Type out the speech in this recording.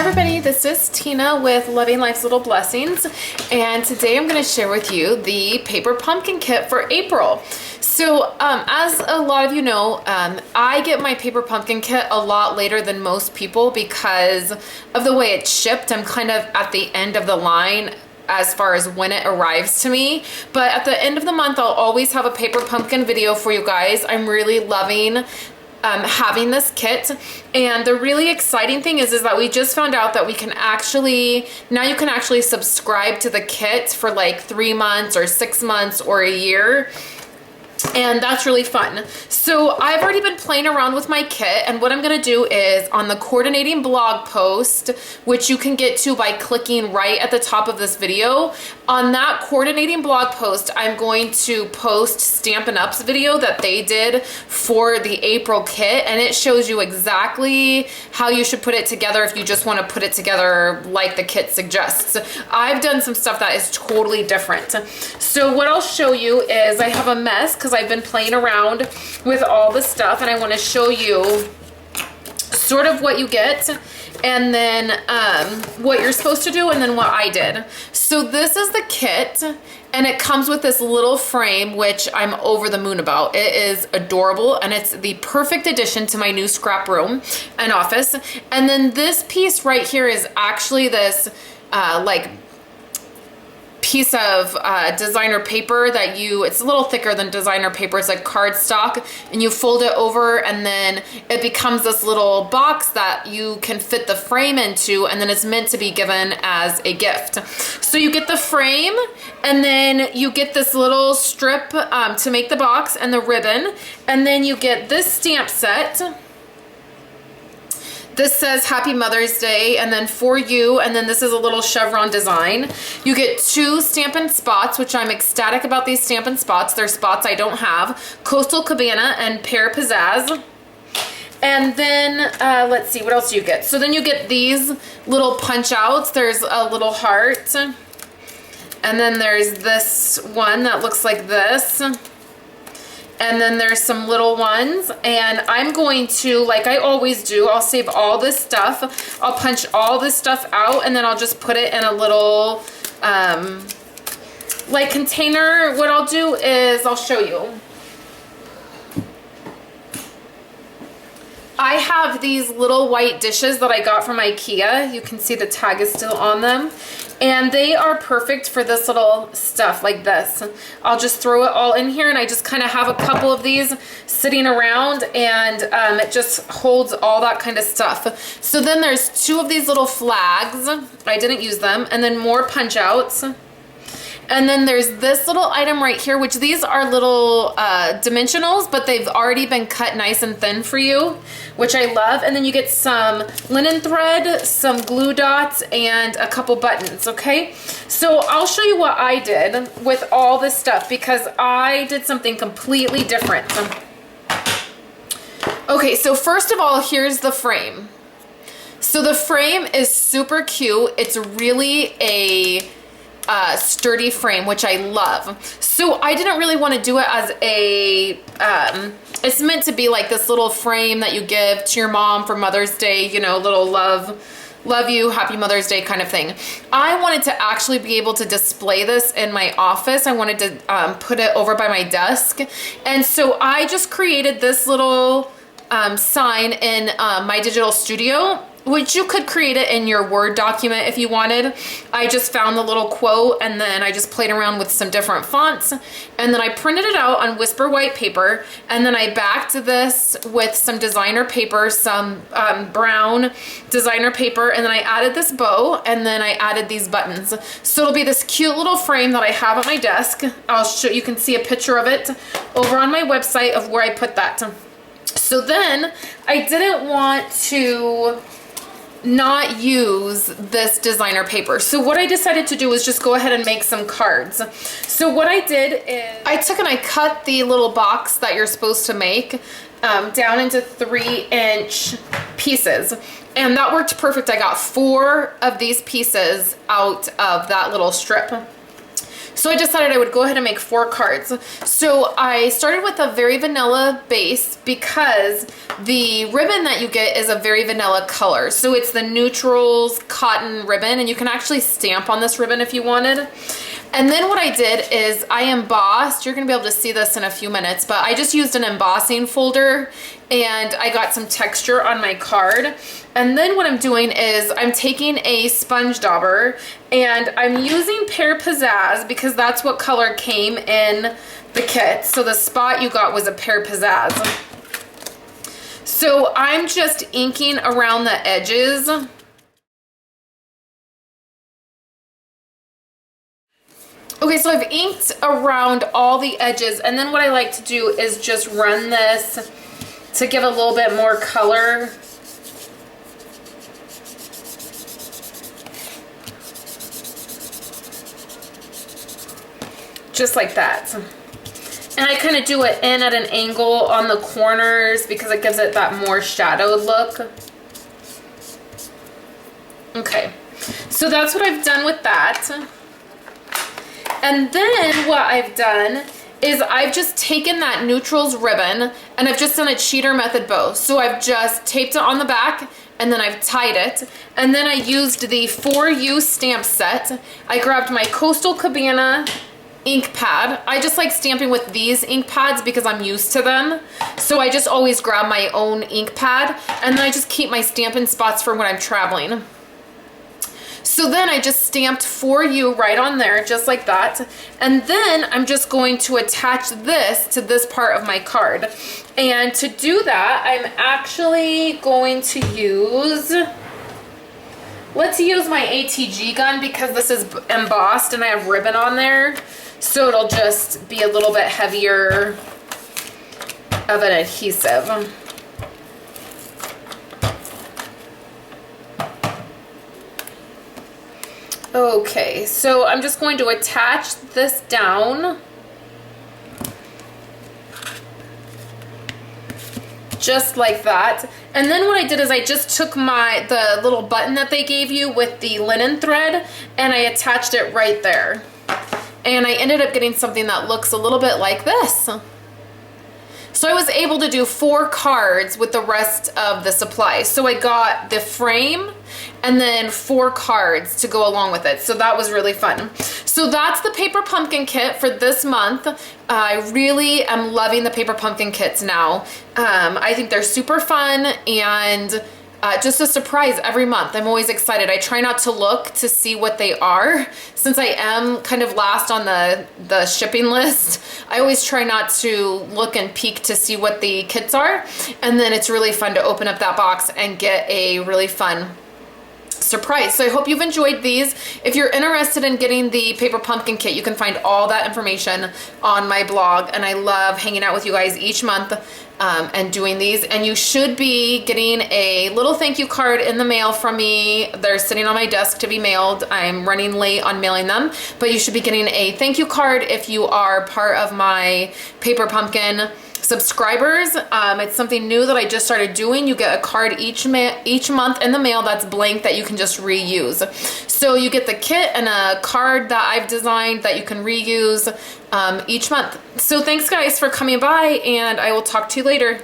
everybody, this is Tina with Loving Life's Little Blessings, and today I'm going to share with you the paper pumpkin kit for April. So as a lot of you know, I get my paper pumpkin kit a lot later than most people because of the way it's shipped. I'm kind of at the end of the line as far as when it arrives to me, but at the end of the month I'll always have a paper pumpkin video for you guys. I'm really loving having this kit, and the really exciting thing is that we just found out that we can actually, now you can actually subscribe to the kit for like 3 months or 6 months or a year. And that's really fun. So I've already been playing around with my kit, and what I'm gonna do is on the coordinating blog post, which you can get to by clicking right at the top of this video, on that coordinating blog post, I'm going to post Stampin' Up's video that they did for the April kit, and it shows you exactly how you should put it together if you just wanna put it together like the kit suggests. I've done some stuff that is totally different. So what I'll show you is I have a mess because I've been playing around with all the stuff, and I want to show you sort of what you get, and then what you're supposed to do, and then what I did. So this is the kit, and it comes with this little frame, which I'm over the moon about. It is adorable, and it's the perfect addition to my new scrap room and office. And then this piece right here is actually this like piece of designer paper that it's a little thicker than designer paper. It's like cardstock, and you fold it over, and then it becomes this little box that you can fit the frame into, and then it's meant to be given as a gift. So you get the frame, and then you get this little strip to make the box and the ribbon, and then you get this stamp set. This says Happy Mother's Day, and then for you, and then this is a little chevron design. You get 2 Stampin' spots, which I'm ecstatic about these Stampin' spots. They're spots I don't have. Coastal Cabana and Pear Pizzazz. And then, let's see, what else do you get? So then you get these little punch outs. There's a little heart. And then there's this one that looks like this. And then there's some little ones, and I'm going to, like I always do, I'll save all this stuff. I'll punch all this stuff out, and then I'll just put it in a little like container. What I'll do is I'll show you. I have these little white dishes that I got from IKEA. You can see the tag is still on them. And they are perfect for this little stuff like this. I'll just throw it all in here, and I just kind of have a couple of these sitting around, and it just holds all that kind of stuff. So then there's 2 of these little flags. I didn't use them. And then more punch outs. And then there's this little item right here, which these are little dimensionals, but they've already been cut nice and thin for you, which I love. And then you get some linen thread, some glue dots, and a couple buttons, okay? So I'll show you what I did with all this stuff, because I did something completely different. Okay, so first of all, here's the frame. So the frame is super cute. It's really a sturdy frame, which I love. So I didn't really want to do it as a it's meant to be like this little frame that you give to your mom for Mother's Day, you know, little love you, Happy Mother's Day kind of thing. I wanted to actually be able to display this in my office. I wanted to put it over by my desk, and so I just created this little sign in my digital studio, which you could create it in your Word document if you wanted. I just found the little quote, and then I just played around with some different fonts, and then I printed it out on Whisper white paper, and then I backed this with some designer paper, some brown designer paper, and then I added this bow, and then I added these buttons. So it'll be this cute little frame that I have at my desk. I'll show you, can see a picture of it over on my website of where I put that. So then I didn't want to not use this designer paper. So what I decided to do was just go ahead and make some cards. So what I did is I took and I cut the little box that you're supposed to make down into 3-inch pieces, and that worked perfect. I got 4 of these pieces out of that little strip. So I decided I would go ahead and make 4 cards. So I started with a very vanilla base because the ribbon that you get is a very vanilla color. So it's the Neutrals cotton ribbon, and you can actually stamp on this ribbon if you wanted. And then what I did is I embossed, you're gonna be able to see this in a few minutes, but I just used an embossing folder and I got some texture on my card. And then what I'm doing is I'm taking a sponge dauber and I'm using Pear Pizzazz because that's what color came in the kit. So the spot you got was a Pear Pizzazz. So I'm just inking around the edges. Okay, so I've inked around all the edges, and then what I like to do is just run this to give a little bit more color. Just like that. And I kind of do it in at an angle on the corners because it gives it that more shadowed look. Okay, so that's what I've done with that. And then what I've done is I've just taken that Neutrals ribbon and I've just done a cheater method bow. So I've just taped it on the back and then I've tied it. And then I used the 4U stamp set. I grabbed my Coastal Cabana ink pad. I just like stamping with these ink pads because I'm used to them. So I just always grab my own ink pad and then I just keep my stamping spots for when I'm traveling. So then I just stamped 4U right on there, just like that. And then I'm just going to attach this to this part of my card. And to do that, I'm actually going to use, let's use my ATG gun because this is embossed and I have ribbon on there. So it'll just be a little bit heavier of an adhesive. Okay, so I'm just going to attach this down. Just like that. And then what I did is I just took the little button that they gave you with the linen thread and I attached it right there. And I ended up getting something that looks a little bit like this. So I was able to do 4 cards with the rest of the supplies. So I got the frame and then 4 cards to go along with it. So that was really fun. So that's the paper pumpkin kit for this month. I really am loving the paper pumpkin kits now. I think they're super fun and just a surprise every month. I'm always excited. I try not to look to see what they are. Since I am kind of last on the shipping list, I always try not to look and peek to see what the kits are. And then it's really fun to open up that box and get a really fun surprise. So I hope you've enjoyed these. If you're interested in getting the paper pumpkin kit, you can find all that information on my blog. And I love hanging out with you guys each month and doing these. And you should be getting a little thank you card in the mail from me. They're sitting on my desk to be mailed. I'm running late on mailing them, but you should be getting a thank you card if you are part of my paper pumpkin subscribers. It's something new that I just started doing. You get a card each month in the mail that's blank that you can just reuse. So you get the kit and a card that I've designed that you can reuse each month. So thanks guys for coming by and I will talk to you later.